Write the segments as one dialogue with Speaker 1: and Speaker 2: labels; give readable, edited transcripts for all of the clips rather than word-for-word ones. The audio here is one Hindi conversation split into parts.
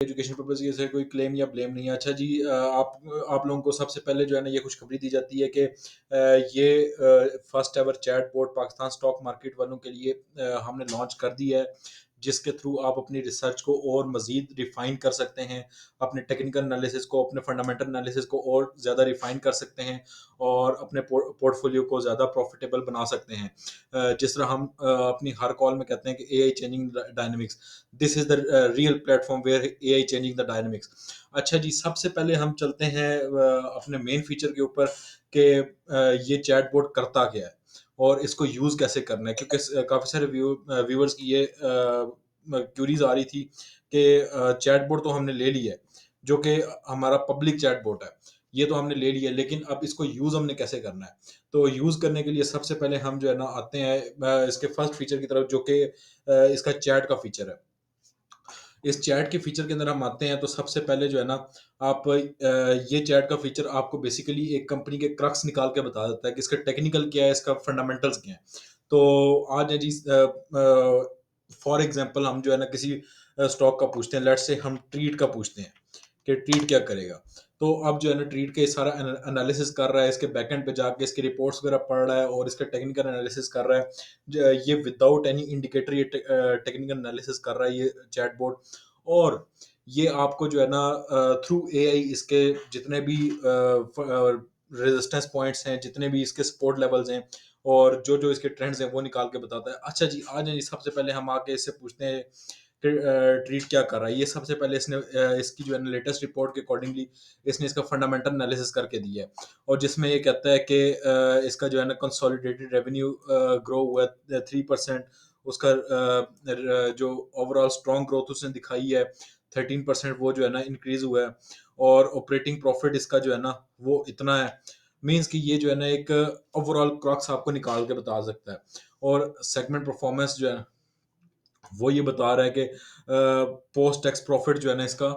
Speaker 1: एजुकेशन पर्पज़ की से कोई क्लेम या ब्लेम नहीं है। अच्छा जी, आप लोगों को सबसे पहले जो है ना ये खुशखबरी दी जाती है कि ये first ever chatbot Pakistan stock market वालों के लिए हमने लॉन्च कर दिया है, जिसके थ्रू आप अपनी रिसर्च को और मज़ीद रिफ़ाइन कर सकते हैं, अपने टेक्निकल एनालिसिस को, अपने फंडामेंटल एनालिसिस को और ज़्यादा रिफ़ाइन कर सकते हैं और अपने पोर्टफोलियो को ज़्यादा प्रॉफिटेबल बना सकते हैं। जिस तरह हम अपनी हर कॉल में कहते हैं कि AI changing dynamics, this is the real platform where AI changing the dynamics. अच्छा जी, सबसे पहले हम चलते हैं अपने मेन फीचर के ऊपर कि ये चैटबॉट करता क्या है और इसको यूज़ कैसे करना है, क्योंकि काफ़ी सारे व्यूअर्स की ये क्यूरीज आ रही थी कि चैटबॉट तो हमने ले लिया है, जो कि हमारा पब्लिक चैटबॉट है, ये तो हमने ले लिया, लेकिन अब इसको यूज़ हमने कैसे करना है। तो यूज़ करने के लिए सबसे पहले हम जो है ना आते हैं इसके फर्स्ट फीचर की तरफ, जो कि इसका चैट का फीचर है। इस चैट के फीचर के अंदर हम आते हैं तो सबसे पहले जो है ना आप ये चैट का फीचर आपको बेसिकली एक कंपनी के क्रक्स निकाल के बता देता है कि इसका टेक्निकल क्या है, इसका फंडामेंटल्स क्या है। तो आज है जी, फॉर एग्जांपल हम जो है ना किसी स्टॉक का पूछते हैं, लेट्स से हम ट्रीट का पूछते हैं कि ट्रीट क्या करेगा। तो अब जो है ना ट्रीट का ये सारा एनालिसिस कर रहा है, इसके बैकएंड पे जाके इसकी रिपोर्ट्स वगैरह पढ़ रहा है और इसका टेक्निकल एनालिसिस कर रहा है। ये विदाउट एनी इंडिकेटर ये टेक्निकल एनालिसिस कर रहा है ये चैटबॉट। और ये आपको जो है ना थ्रू एआई इसके जितने भी रेजिस्टेंस पॉइंट्स हैं, जितने भी इसके सपोर्ट लेवल्स हैं और जो जो इसके ट्रेंड्स हैं वो निकाल के बताता है। अच्छा जी, आज जी सबसे पहले हम आके इससे पूछते हैं कि ट्रीट क्या कर रहा है। ये सबसे पहले इसने इसकी जो है ना लेटेस्ट रिपोर्ट के अकॉर्डिंगली इसने इसका फंडामेंटल एनालिसिस करके दिया है, और जिसमें ये कहता है कि इसका जो है ना कंसोलिडेटेड रेवेन्यू ग्रो हुआ है 3%। उसका जो ओवरऑल स्ट्रॉन्ग ग्रोथ उसने दिखाई है 13%, वो जो है ना इंक्रीज हुआ है। और ऑपरेटिंग प्रॉफिट इसका जो है ना वो इतना है, मीन्स कि ये जो है ना एक ओवरऑल क्रॉक्स आपको निकाल के बता सकता है। और सेगमेंट परफॉर्मेंस जो है वो ये बता रहा है कि पोस्ट टैक्स प्रॉफिट जो है ना इसका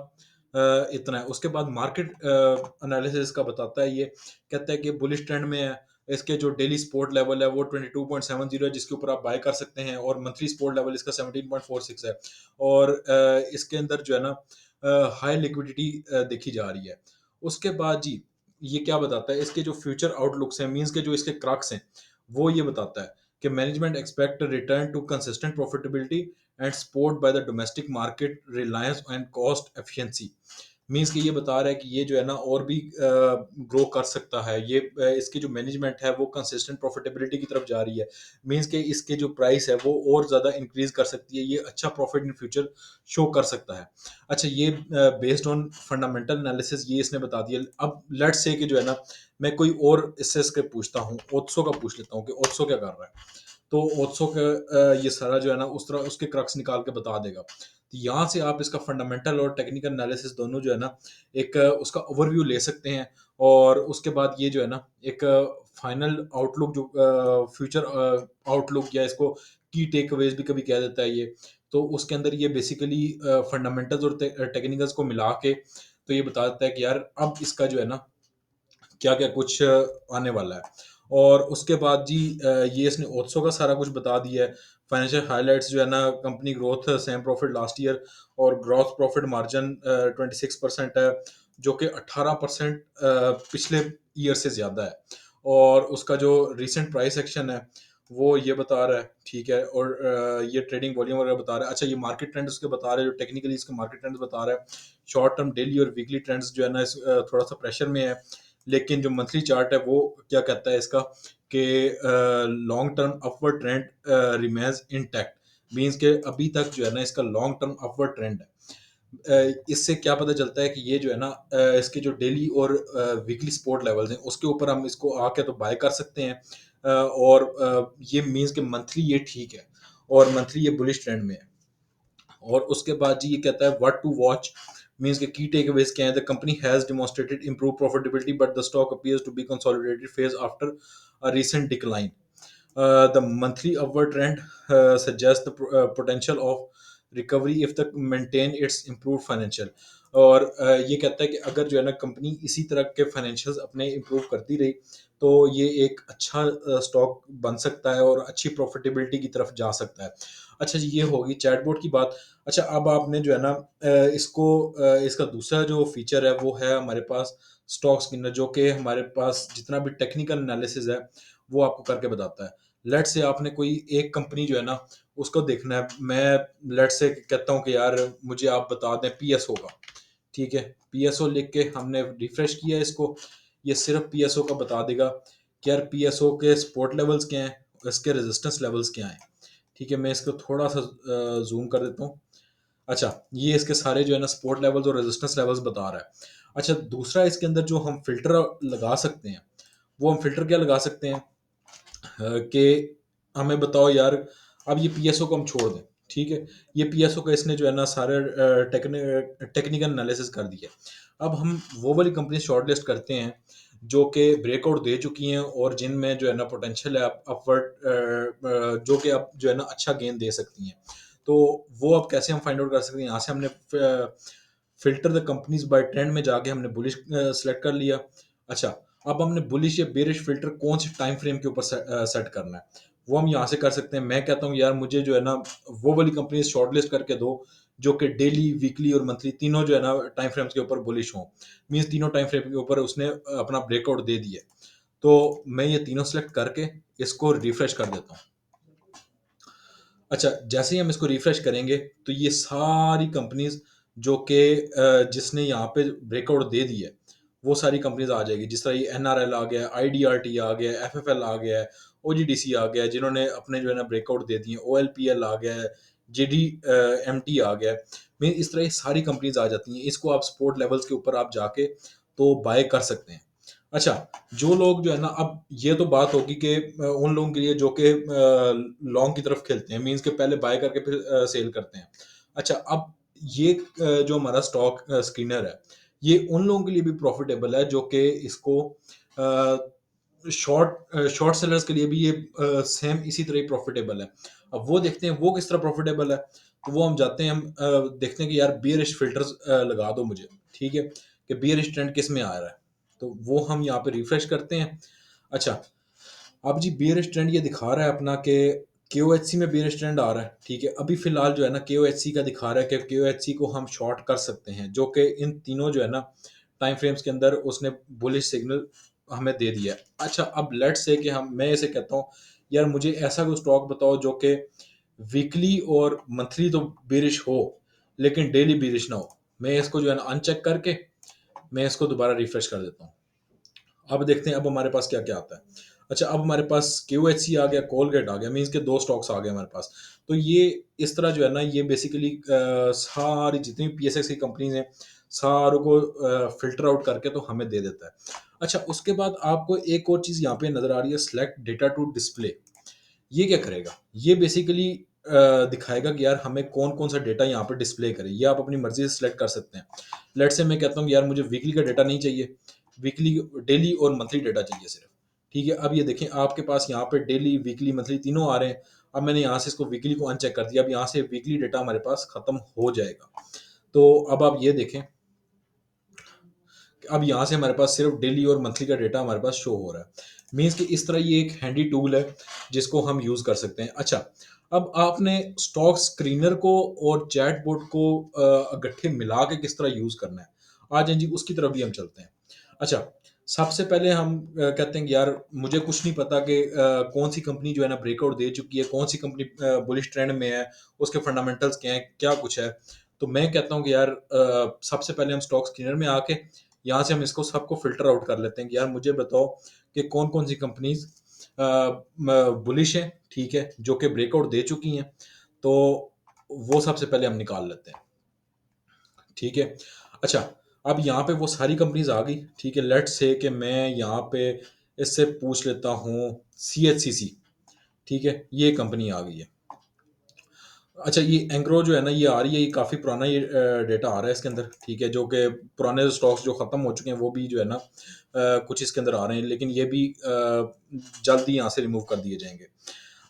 Speaker 1: इतना है। उसके बाद मार्केट एनालिसिस का बताता है, ये कहता है कि बुलिश ट्रेंड में है। इसके जो डेली सपोर्ट लेवल है वो 22.70 है, जिसके ऊपर आप बाय कर सकते हैं, और मंथली सपोर्ट लेवल इसका 17.46 है। और इसके अंदर जो है ना हाई लिक्विडिटी देखी जा रही है। उसके बाद जी ये क्या बताता है, इसके जो फ्यूचर आउटलुक्स हैं, मीन्स के जो इसके क्रक्स हैं, वो ये बताता है कि management expect return to consistent profitability and support by the domestic market reliance and cost efficiency. Means कि ये बता रहा है कि ये जो है ना और भी ग्रो कर सकता है। ये इसकी जो मैनेजमेंट है वो कंसिस्टेंट प्रॉफिटेबिलिटी की तरफ जा रही है। मीन्स कि इसके जो प्राइस है वो और ज़्यादा इंक्रीज कर सकती है, ये अच्छा प्रॉफिट इन फ्यूचर शो कर सकता है। अच्छा, ये बेस्ड ऑन फंडामेंटल एनालिसिस ये इसने बता दिया। अब लेट्स से कि जो है ना मैं कोई और इससे स्क्रिप्ट पूछता हूँ, ओत्सो का पूछ लेता हूँ कि ओत्सो क्या कर रहा है। तो ओत्सो का ये सारा जो है ना उस तरह उसके क्रक्स निकाल के बता देगा। तो यहाँ से आप इसका फंडामेंटल और टेक्निकल एनालिसिस दोनों जो है ना एक उसका ओवरव्यू ले सकते हैं। और उसके बाद ये जो है ना एक फाइनल आउटलुक जो फ्यूचर आउटलुक या इसको की टेक अवेज भी कभी कह देता है ये। तो उसके अंदर ये बेसिकली फंडामेंटल्स और टेक्निकल्स को मिला के तो ये बता देता है कि यार अब इसका जो है ना क्या क्या कुछ आने वाला है। और उसके बाद जी ये इसने ओत्सो का सारा कुछ बता दिया है। फाइनेंशियल हाइलाइट्स जो है ना, company growth same profit last year और ग्रॉस प्रॉफिट मार्जिन 26% है, जो कि 18% पिछले ईयर से ज़्यादा है। और उसका जो रिसेंट प्राइस एक्शन है वो ये बता रहा है, ठीक है। और ये ट्रेडिंग वॉल्यूम वगैरह बता रहा है। अच्छा, ये मार्केट ट्रेंड्स उसके बता रहे हैं, जो टेक्निकली इसके मार्केट ट्रेंड्स बता रहा है। शॉर्ट टर्म डेली और वीकली ट्रेंड्स जो है ना थोड़ा सा प्रेशर में है, लेकिन जो मंथली चार्ट है वो क्या कहता है इसका कि long term upward trend remains intact. Means के अभी तक जो है ना इसका लॉन्ग टर्म अपवर्ड ट्रेंड है। इससे क्या पता चलता है कि ये जो है ना इसके जो डेली और वीकली सपोर्ट लेवल्स हैं उसके ऊपर हम इसको आके तो बाय कर सकते हैं। और ये मींस के मंथली ये ठीक है और मंथली ये बुलिश ट्रेंड में है। और उसके बाद जी ये कहता है व्हाट टू वॉच। मींस के की टेकअवेज क्या है, the company has demonstrated improve profitability but the stock appears to be consolidated phase after a recent decline. The monthly upward trend suggests the potential of recovery if the maintain its improved financial। और ये कहता है कि अगर जो है ना कंपनी इसी तरह के फाइनेंशियल्स अपने इम्प्रूव करती रही तो ये एक अच्छा स्टॉक बन सकता है और अच्छी प्रॉफिटेबिलिटी की तरफ जा सकता है। अच्छा जी, ये होगी चैटबॉट की बात। अच्छा, अब आपने जो है ना इसका दूसरा जो फीचर है वो है हमारे पास स्टॉक स्किनर, जो कि हमारे पास जितना भी टेक्निकल एनालिसिस है वो आपको करके बताता है। लेट से आपने कोई एक कंपनी जो है ना उसको देखना है, मैं लेट से कहता हूँ कि यार मुझे आप बता दें पीएसओ का, ठीक है, पीएसओ लिख के हमने रिफ्रेश किया इसको, ये सिर्फ पीएसओ का बता देगा कि यार पीएसओ के सपोर्ट लेवल्स क्या हैं, इसके रेजिस्टेंस लेवल्स क्या हैं। ठीक है, मैं इसको थोड़ा सा जूम कर देता हूँ। अच्छा, ये इसके सारे जो है ना सपोर्ट लेवल्स और रेजिस्टेंस लेवल्स बता रहा है। अच्छा, दूसरा इसके अंदर जो हम फिल्टर लगा सकते हैं, वो हम फिल्टर क्या लगा सकते हैं कि हमें बताओ यार, अब ये पीएसओ को हम छोड़ दें, ठीक है, ये पीएसओ का इसने जो है ना सारे टेक्निकल एनालिसिस कर दिया। अब हम वो वाली कंपनी शॉर्टलिस्ट करते हैं जो कि ब्रेकआउट दे चुकी हैं और जिनमें जो है ना पोटेंशियल है अपवर्ड, जो कि अब जो है ना अच्छा गेन दे सकती हैं। तो वो अब कैसे हम फाइंड आउट कर सकते हैं, यहाँ से हमने filter the companies by trend में जाके हमने बुलिश सेलेक्ट कर लिया। अच्छा, अब हमने बुलिश या बेरिश फिल्टर कौन से टाइम फ्रेम के ऊपर सेट करना है, वो हम यहाँ से कर सकते हैं। मैं कहता हूँ यार मुझे जो है ना वो वाली कंपनी शॉर्टलिस्ट करके दो जो कि डेली, वीकली और मंथली तीनों जो है ना टाइम फ्रेम्स के ऊपर बुलिश हो, मीन्स तीनों टाइम फ्रेम के ऊपर उसने अपना ब्रेकआउट दे दिया। तो मैं ये तीनों सेलेक्ट करके इसको रिफ्रेश कर देता हूँ। अच्छा, जैसे ही हम इसको रिफ्रेश करेंगे तो ये सारी कंपनीज जो कि जिसने यहाँ पे ब्रेकआउट दे दी है वो सारी कंपनीज आ जाएगी। जिस तरह ये एनआरएल आ गया, आईडीआरटी आ गया, एफएफएल आ गया है, ओजीडीसी आ गया है, जिन्होंने अपने जो है ना ब्रेकआउट दे दिए, ओएलपीएल आ गया है, जेडी एमटी आ गया है। मैं इस तरह ये सारी कंपनीज आ जाती हैं। इसको आप स्पोर्ट लेवल्स के ऊपर आप जाके तो बाय कर सकते हैं। अच्छा, जो लोग जो है ना, अब ये तो बात होगी कि उन लोगों के लिए जो कि लॉन्ग की तरफ खेलते हैं, मीन्स के पहले बाय करके फिर सेल करते हैं। अच्छा, अब ये जो हमारा स्टॉक स्क्रीनर है, ये उन लोगों के लिए भी प्रॉफिटेबल है जो कि इसको शॉर्ट सेलर्स के लिए भी ये सेम इसी तरह ही प्रॉफिटेबल है। अब वो देखते हैं वो किस तरह प्रॉफिटेबल है, तो वो हम जाते हैं, हम देखते हैं कि यार बियरिश फिल्टर्स लगा दो मुझे, ठीक है, कि बियरिश ट्रेंड किस में आ रहा है, तो वो हम यहाँ पे रिफ्रेश करते हैं। अच्छा, अब जी बियरिश ट्रेंड ये दिखा रहा है अपना कि केओएचसी में बियरिश ट्रेंड आ रहा है, ठीक है, अभी फिलहाल जो है ना केओएचसी का दिखा रहा है कि केओएचसी को हम शॉर्ट कर सकते हैं, जो कि इन तीनों जो है ना टाइम फ्रेम्स के अंदर उसने बुलिश सिग्नल हमें दे दिया है। अच्छा, अब लेट से कि हम मैं इसे कहता हूँ यार मुझे ऐसा कोई स्टॉक बताओ जो कि वीकली और मंथली तो बेरिश हो लेकिन डेली बेरिश ना हो। मैं इसको जो है ना अनचेक करके मैं इसको दोबारा रिफ्रेश कर देता हूँ। अब देखते हैं अब हमारे पास क्या क्या आता है। अच्छा, अब हमारे पास क्यूएचसी आ गया, कोलगेट आ गया, मीन्स के दो स्टॉक्स आ गए हमारे पास। तो ये इस तरह जो है ना ये बेसिकली सारी जितनी पीएसएक्स की कंपनीज हैं सारों को फिल्टर आउट करके तो हमें दे देता है। अच्छा, उसके बाद आपको एक और चीज़ यहाँ पे नज़र आ रही है, सेलेक्ट डेटा टू डिस्प्ले। ये क्या करेगा, ये बेसिकली दिखाएगा कि यार हमें कौन कौन सा डेटा यहाँ पे डिस्प्ले करे, ये आप अपनी मर्जी से सिलेक्ट कर सकते हैं। लेट से मैं कहता हूँ यार मुझे वीकली का डेटा नहीं चाहिए, वीकली, डेली और मंथली डेटा चाहिए सिर्फ। ठीक है, अब ये देखें आपके पास यहाँ पे डेली, वीकली, मंथली तीनों आ रहे हैं। अब मैंने यहाँ से इसको वीकली को अनचेक कर दिया, अब यहाँ से वीकली डेटा हमारे पास खत्म हो जाएगा। तो अब आप ये देखें, अब यहाँ से हमारे पास सिर्फ डेली और मंथली का डेटा हमारे पास शो हो रहा है। मीन्स कि इस तरह ये एक हैंडी टूल है जिसको हम यूज़ कर सकते हैं। अच्छा, अब आपने स्टॉक स्क्रीनर को और चैट बोट को इकट्ठे मिला के किस तरह यूज़ करना है, आ जाए जी उसकी तरफ भी हम चलते हैं। अच्छा, सबसे पहले हम कहते हैं कि यार मुझे कुछ नहीं पता कि कौन सी कंपनी जो है ना ब्रेकआउट दे चुकी है, कौन सी कंपनी बुलिश ट्रेंड में है, उसके फंडामेंटल्स क्या हैं, क्या कुछ है। तो मैं कहता हूँ कि यार सबसे पहले हम स्टॉक स्क्रीनर में आके यहाँ से हम इसको सबको फिल्टर आउट कर लेते हैं कि यार मुझे बताओ कि कौन कौन सी कंपनीज बुलिश है, ठीक है, जो कि ब्रेकआउट दे चुकी हैं। तो वो सबसे पहले हम निकाल लेते हैं, ठीक है। अच्छा, अब यहाँ पे वो सारी कंपनीज आ गई, ठीक है, लेट्स से कि मैं यहाँ पे इससे पूछ लेता हूँ CHCC, ठीक है, ये कंपनी आ गई है। अच्छा, ये एंग्रो जो है ना ये आ रही है, ये काफ़ी पुराना ये डेटा आ रहा है इसके अंदर, ठीक है, जो कि पुराने स्टॉक्स जो ख़त्म हो चुके हैं वो भी जो है ना कुछ इसके अंदर आ रहे हैं, लेकिन ये भी जल्द ही यहाँ से रिमूव कर दिए जाएंगे।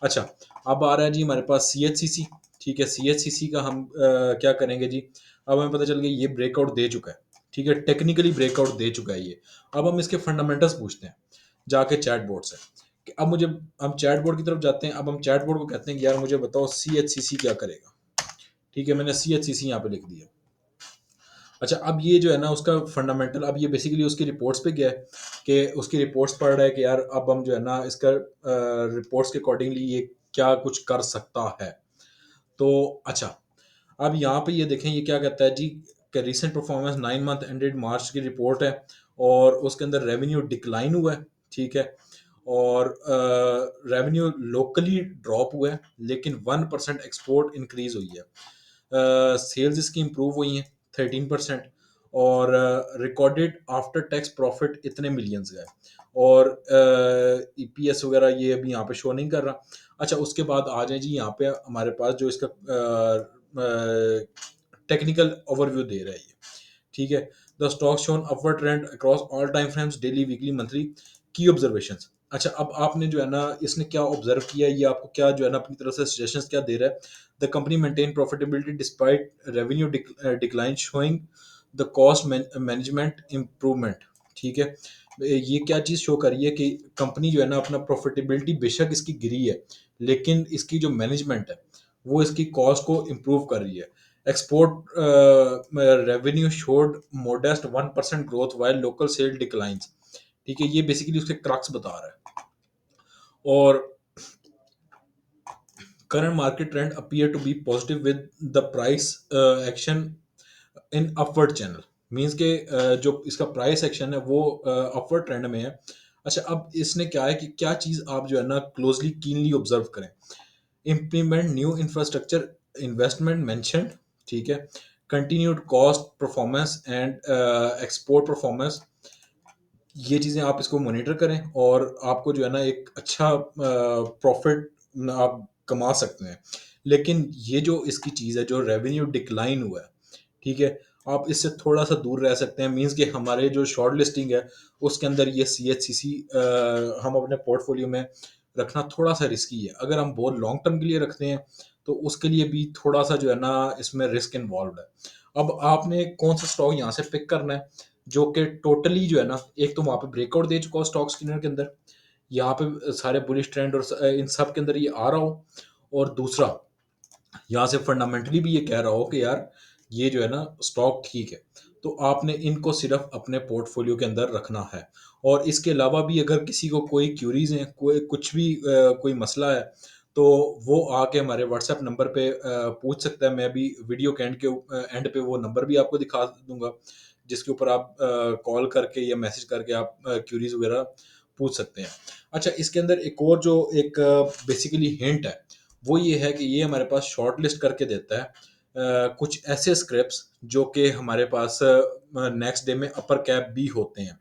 Speaker 1: अच्छा, अब आ रहा है जी हमारे पास CHCC, ठीक है, CHCC का हम क्या करेंगे जी, अब हमें पता चल गया ये ब्रेकआउट दे चुका है, ठीक है, टेक्निकली ब्रेकआउट दे चुका है ये। अब हम इसके फंडामेंटल्स पूछते हैं जाके चैट बोर्ड से कि अब मुझे, हम चैट बोर्ड की तरफ जाते हैं, अब हम चैट बोर्ड को कहते हैं कि यार मुझे बताओ CHCC क्या करेगा, ठीक है, मैंने CHCC यहाँ पे लिख दिया। अच्छा, अब ये जो है ना उसका फंडामेंटल, अब ये बेसिकली उसकी रिपोर्ट्स पे गया है कि उसकी रिपोर्ट्स पढ़ रहा है कि यार अब हम जो है ना इसका रिपोर्ट्स के अकॉर्डिंगली ये क्या कुछ कर सकता है। तो अच्छा, अब यहाँ पे ये देखें ये क्या कहता है जी कि रिसेंट परफॉर्मेंस 9 मंथ एंडेड मार्च की रिपोर्ट है और उसके अंदर रेवेन्यू डिक्लाइन हुआ है, ठीक है, और रेवेन्यू लोकली ड्रॉप हुआ है लेकिन 1% एक्सपोर्ट इंक्रीज हुई है। सेल्स इसकी इम्प्रूव हुई हैं 13%, और रिकॉर्डेड आफ्टर टैक्स प्रॉफिट इतने मिलियंस का है, और ईपीएस वगैरह ये अभी यहाँ पे शो नहीं कर रहा। अच्छा, उसके बाद आ जाए जी यहाँ पे हमारे पास जो इसका टेक्निकल ओवरव्यू दे रहा है ये, ठीक है। The stock shown upward trend across all time frames, daily, weekly, monthly, की ऑब्जर्वेशंस। अच्छा, अब आपने जो है ना इसने क्या ऑब्जर्व किया, ये आपको क्या जो है ना अपनी तरफ से सजेशंस क्या दे रहा है। The company maintain profitability despite revenue decline, showing the cost management improvement, ठीक है। ये क्या चीज़ शो कर रही है कि कंपनी जो है ना अपना प्रॉफिटेबिलिटी बेशक इसकी गिरी है लेकिन इसकी जो मैनेजमेंट है वो इसकी कॉस्ट को इम्प्रूव कर रही है। Export revenue showed modest 1% growth while local cell declines, ठीक है, ये बेसिकली उसके क्रक्स बता रहा है। और current market trend appear to be positive with the price action in upward channel, means के जो इसका प्राइस एक्शन है वो अपवर्ड ट्रेंड में है। अच्छा, अब इसने क्या है कि क्या चीज़ आप जो है ना क्लोजली कीनली ऑब्जर्व करें। Implement new infrastructure investment mentioned, ठीक है। Continued cost performance and export performance, ये चीज़ें आप इसको मॉनिटर करें और आपको जो है ना एक अच्छा प्रॉफिट आप कमा सकते हैं। लेकिन ये जो इसकी चीज़ है जो रेवेन्यू डिक्लाइन हुआ है, ठीक है, आप इससे थोड़ा सा दूर रह सकते हैं। मींस कि हमारे जो शॉर्ट लिस्टिंग है उसके अंदर ये CHCC हम अपने पोर्टफोलियो में रखना थोड़ा सा रिस्की है। अगर हम बहुत लॉन्ग टर्म के लिए रखते हैं तो उसके लिए भी थोड़ा सा जो है ना इसमें रिस्क इन्वॉल्व है। अब आपने कौन सा स्टॉक यहाँ से पिक करना है जो कि टोटली जो है ना, एक तो वहाँ पे ब्रेकआउट दे चुका हो स्टॉक स्किनर के अंदर, यहाँ पे सारे बुलिश ट्रेंड और इन सब के अंदर ये आ रहा हो, और दूसरा यहाँ से फंडामेंटली भी ये कह रहा हो कि यार ये जो है ना स्टॉक ठीक है, तो आपने इनको सिर्फ अपने पोर्टफोलियो के अंदर रखना है। और इसके अलावा भी अगर किसी को कोई क्यूरीज हैं, कोई कुछ भी कोई मसला है तो वो आके हमारे व्हाट्सएप नंबर पे पूछ सकता है। मैं भी वीडियो के एंड पे वो नंबर भी आपको दिखा दूंगा जिसके ऊपर आप कॉल करके या मैसेज करके आप क्यूरीज वगैरह पूछ सकते हैं। अच्छा, इसके अंदर एक और जो एक बेसिकली हिंट है वो ये है कि ये हमारे पास शॉर्ट लिस्ट करके देता है कुछ ऐसे स्क्रिप्ट्स जो कि हमारे पास नेक्स्ट डे में अपर कैप भी होते हैं,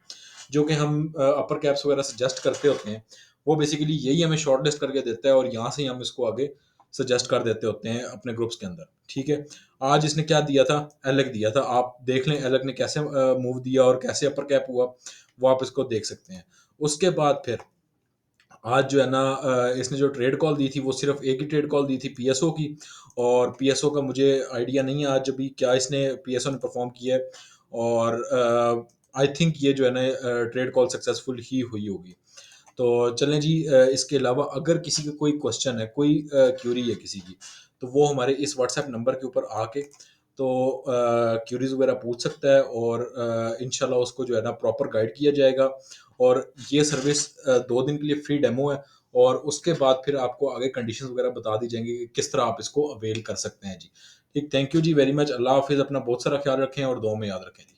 Speaker 1: जो कि हम अपर कैप्स वगैरह सजेस्ट करते होते हैं। वो बेसिकली यही हमें शॉर्ट लिस्ट करके देता है और यहाँ से ही हम इसको आगे सजेस्ट कर देते होते हैं अपने ग्रुप्स के अंदर, ठीक है। आज इसने क्या दिया था, एलक दिया था, आप देख लें एलक ने कैसे मूव दिया और कैसे अपर कैप हुआ, वो आप इसको देख सकते हैं। उसके बाद फिर आज जो है ना इसने जो ट्रेड कॉल दी थी वो सिर्फ एक ही ट्रेड कॉल दी थी पीएसओ की, और पीएसओ का मुझे आइडिया नहीं है आज अभी क्या इसने पीएसओ ने परफॉर्म किया है, और आई थिंक ये जो है ना ट्रेड कॉल सक्सेसफुल ही हुई होगी। तो चलें जी, इसके अलावा अगर किसी का कोई क्वेश्चन है, कोई क्यूरी है किसी की, तो वो हमारे इस व्हाट्सएप नंबर के ऊपर आके तो क्यूरीज वगैरह पूछ सकता है, और इंशाल्लाह उसको जो है ना प्रॉपर गाइड किया जाएगा। और ये सर्विस 2 दिन के लिए फ्री डेमो है, और उसके बाद फिर आपको आगे कंडीशंस वगैरह बता दी जाएंगी कि किस तरह आप इसको अवेल कर सकते हैं जी। ठीक, थैंक यू जी वेरी मच। अल्लाह हाफिज़, अपना बहुत सारा ख्याल रखें और दुआ में याद रखें जी।